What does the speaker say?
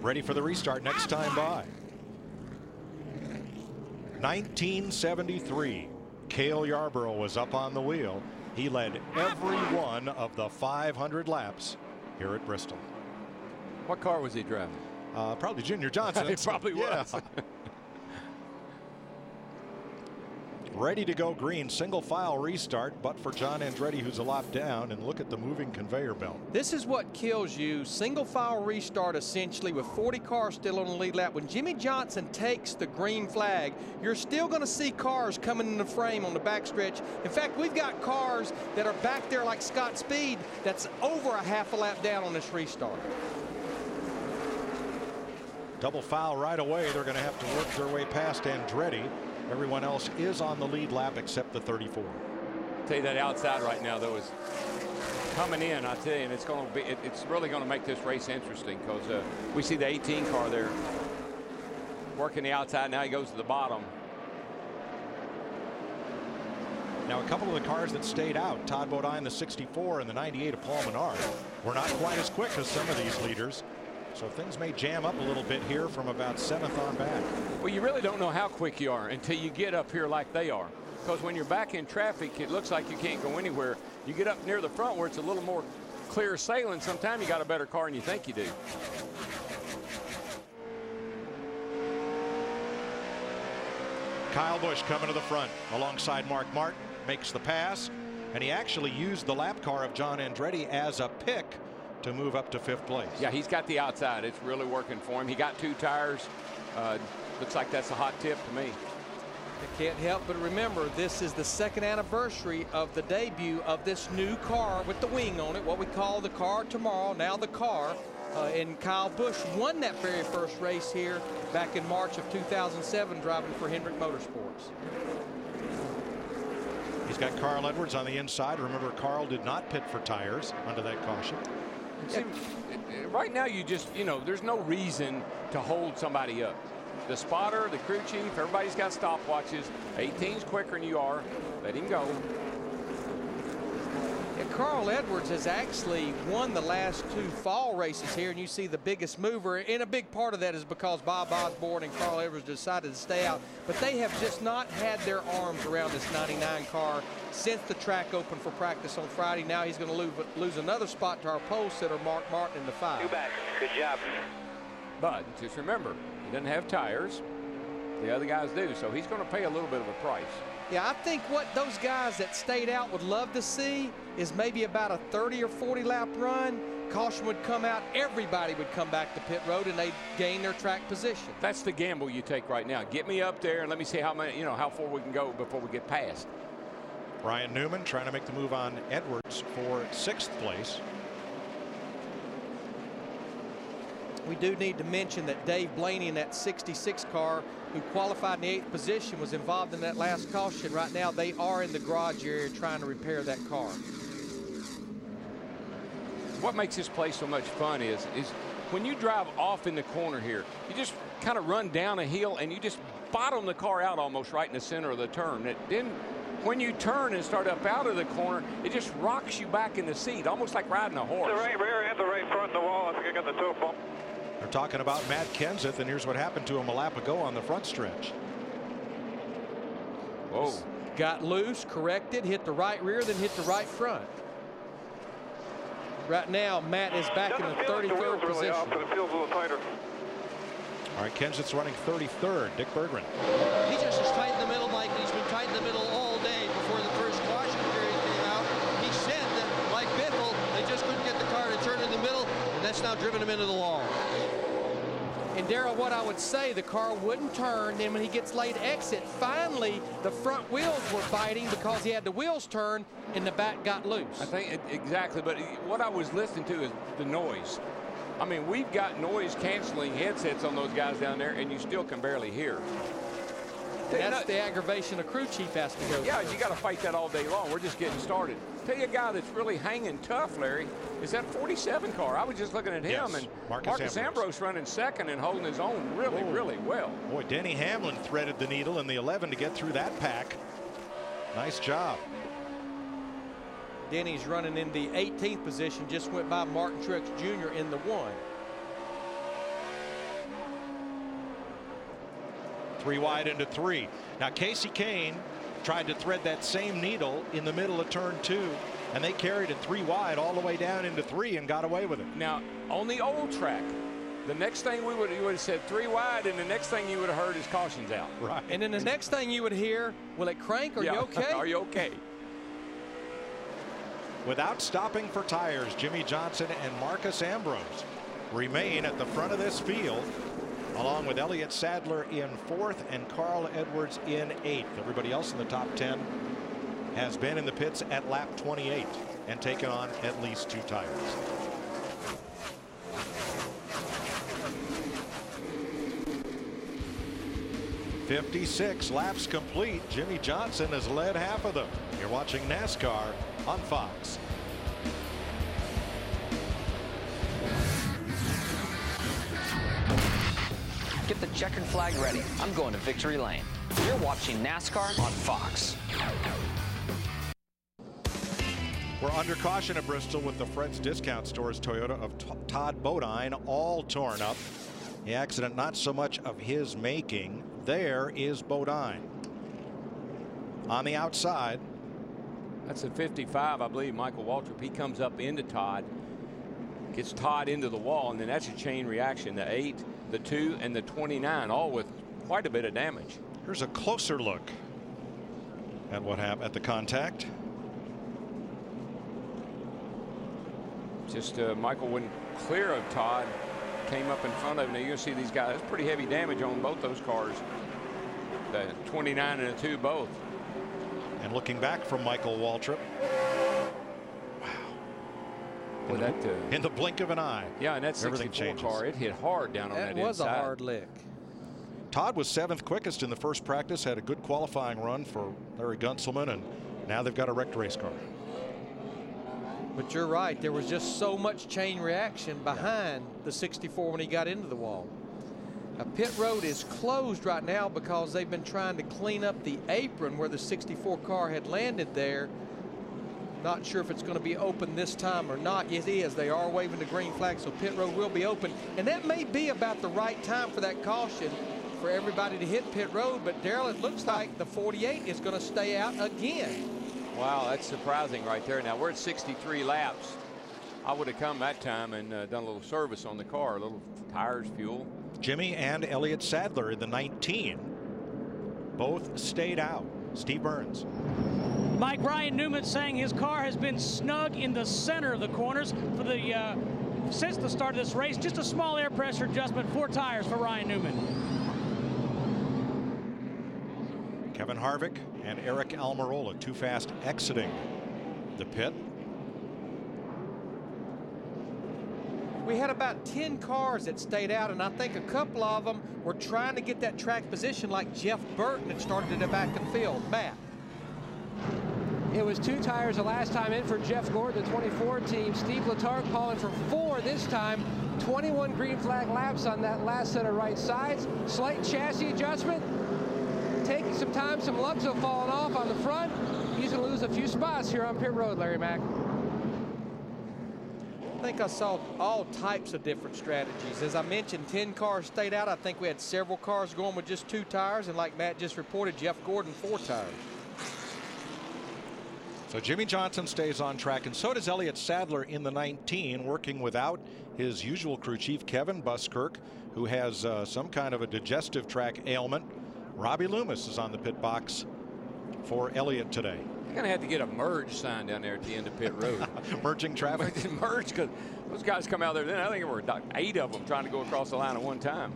ready for the restart next time by. 1973. Cale Yarborough was up on the wheel. He led every one of the 500 laps here at Bristol. What car was he driving? Probably Junior Johnson. It probably was. Yeah. Ready to go green, single file restart, but for John Andretti, who's a lap down, and look at the moving conveyor belt. This is what kills you. Single file restart essentially with 40 cars still on the lead lap. When Jimmy Johnson takes the green flag, you're still going to see cars coming in the frame on the backstretch. In fact, we've got cars that are back there like Scott Speed that's over a half a lap down on this restart. Double foul right away. They're going to have to work their way past Andretti. Everyone else is on the lead lap except the 34. I'll tell you that outside right now, though, is coming in. I tell you, and it's going to be. It's really going to make this race interesting because we see the 18 car there working the outside. Now he goes to the bottom. Now a couple of the cars that stayed out, Todd Bodine, the 64, and the 98 of Paul Menard, were not quite as quick as some of these leaders. So things may jam up a little bit here from about 7th on back. Well, you really don't know how quick you are until you get up here like they are. Because when you're back in traffic, it looks like you can't go anywhere. You get up near the front where it's a little more clear sailing. Sometimes you got a better car than you think you do. Kyle Busch coming to the front alongside Mark Martin, makes the pass, and he actually used the lap car of John Andretti as a pick to move up to 5th place. Yeah, he's got the outside. It's really working for him. He got 2 tires. Looks like that's a hot tip to me. I can't help but remember this is the 2nd anniversary of the debut of this new car with the wing on it, what we call the car tomorrow, now the car. And Kyle Busch won that very first race here back in March of 2007 driving for Hendrick Motorsports. He's got Carl Edwards on the inside. Remember, Carl did not pit for tires under that caution. See, right now there's no reason to hold somebody up. The spotter, the crew chief, everybody's got stopwatches. 18's quicker than you are. Let him go. And Carl Edwards has actually won the last 2 fall races here, and you see the biggest mover. And a big part of that is because Bob Osborne and Carl Edwards decided to stay out. But they have just not had their arms around this 99 car since the track opened for practice on Friday. Now he's going to lose another spot to our pole sitter, Mark Martin, in the 5. 2 back. Good job. But just remember, he doesn't have tires. The other guys do, so he's going to pay a little bit of a price. Yeah, I think what those guys that stayed out would love to see is maybe about a 30 or 40 lap run. Caution would come out, everybody would come back to pit road, and they'd gain their track position. That's the gamble you take right now. Get me up there and let me see how far we can go before we get past. Ryan Newman trying to make the move on Edwards for 6th place. We do need to mention that Dave Blaney in that 66 car, who qualified in the 8th position, was involved in that last caution. Right now they are in the garage area trying to repair that car. What makes this place so much fun is when you drive off in the corner here, you just kind of run down a hill and you just bottom the car out almost right in the center of the turn. Then when you turn and start up out of the corner, it just rocks you back in the seat, almost like riding a horse. The right rear and the right front, the wall. I think I got the toe bump. They're talking about Matt Kenseth, and here's what happened to him a lap ago on the front stretch. Whoa. Got loose, corrected, hit the right rear, then hit the right front. Right now, Matt is back in the 33rd position. Really off, but it feels a little tighter. All right, Kenseth's running 33rd. Dick Berggren. He just is tight in the middle, Mike. He's been tight in the middle all day before the first caution period came out. He said that, like Biffle, they just couldn't get the car to turn in the middle, and that's now driven him into the wall. And Darrell, what I would say, the car wouldn't turn. Then when he gets late exit, finally the front wheels were biting because he had the wheels turn and the back got loose. I think exactly, but what I was listening to is the noise. I mean, we've got noise canceling headsets on those guys down there, and you still can barely hear. That's the aggravation a crew chief has to go through. Yeah, you got to fight that all day long. We're just getting started. Tell you a guy that's really hanging tough, Larry, is that 47 car. I was just looking at him, Yes, and Marcus Ambrose running 2nd and holding his own really well. Boy, Denny Hamlin threaded the needle in the 11 to get through that pack. Nice job. Denny's running in the 18th position, just went by Martin Truex Jr. in the 1. 3 wide into 3. Now Casey Kane tried to thread that same needle in the middle of turn 2, and they carried it 3 wide all the way down into 3 and got away with it. Now on the old track, the next thing you would have said 3 wide, and the next thing you would have heard is caution's out. Right. And then the next thing you would hear, will it crank? Are you okay? Are you okay? Without stopping for tires, Jimmy Johnson and Marcus Ambrose remain at the front of this field, along with Elliott Sadler in 4th and Carl Edwards in 8th. Everybody else in the top 10 has been in the pits at lap 28 and taken on at least 2 tires. "56 laps complete. Jimmy Johnson has led half of them." You're watching NASCAR on Fox. Get the checkered flag ready. I'm going to victory lane. You're watching NASCAR on Fox. We're under caution at Bristol with the Fred's Discount Stores Toyota of Todd Bodine all torn up. The accident not so much of his making. There is Bodine on the outside. That's a 55, I believe. Michael Waltrip. He comes up into Todd, gets Todd into the wall, and then that's a chain reaction. The 8, the 2, and the 29, all with quite a bit of damage. Here's a closer look at what happened at the contact. Just Michael went clear of Todd, came up in front of him. Now you see these guys. That's pretty heavy damage on both those cars. The 29 and the 2 both. And looking back from Michael Waltrip. Wow. Well, in the blink of an eye. Yeah, and that 64 car, it hit hard down on that inside. That was a hard lick. Todd was 7th quickest in the first practice, had a good qualifying run for Larry Gunselman, and now they've got a wrecked race car. But you're right, there was just so much chain reaction behind the 64 when he got into the wall. Now, pit road is closed right now because they've been trying to clean up the apron where the 64 car had landed there. Not sure if it's going to be open this time or not. Yes, it is. They are waving the green flag, so pit road will be open. And that may be about the right time for that caution for everybody to hit pit road. But, Darrell, it looks like the 48 is going to stay out again. Wow, that's surprising right there. Now, we're at 63 laps. I would have come that time and done a little service on the car, a little tires, fuel. Jimmy and Elliott Sadler in the 19 both stayed out. Steve Burns. Mike, Ryan Newman saying his car has been snug in the center of the corners for the since the start of this race. Just a small air pressure adjustment, 4 tires for Ryan Newman. Kevin Harvick and Eric Almirola too fast exiting the pit. We had about 10 cars that stayed out, and I think a couple of them were trying to get that track position like Jeff Burton that started in the back of the field. Matt. It was 2 tires the last time in for Jeff Gordon, the 24 team. Steve Letarte calling for 4 this time. 21 green flag laps on that last set of right sides. Slight chassis adjustment. Taking some time, some lumps have fallen off on the front. He's going to lose a few spots here on pit road, Larry Mack. I think I saw all types of different strategies. As I mentioned, 10 cars stayed out. I think we had several cars going with just 2 tires, and like Matt just reported, Jeff Gordon 4 tires. So Jimmy Johnson stays on track, and so does Elliott Sadler in the 19, working without his usual crew chief Kevin Buskirk, who has some kind of a digestive tract ailment. Robbie Loomis is on the pit box for Elliott today. You're going to have to get a merge sign down there at the end of pit road. Merging traffic. Merge, because those guys come out there. Then I think there were 8 of them trying to go across the line at one time.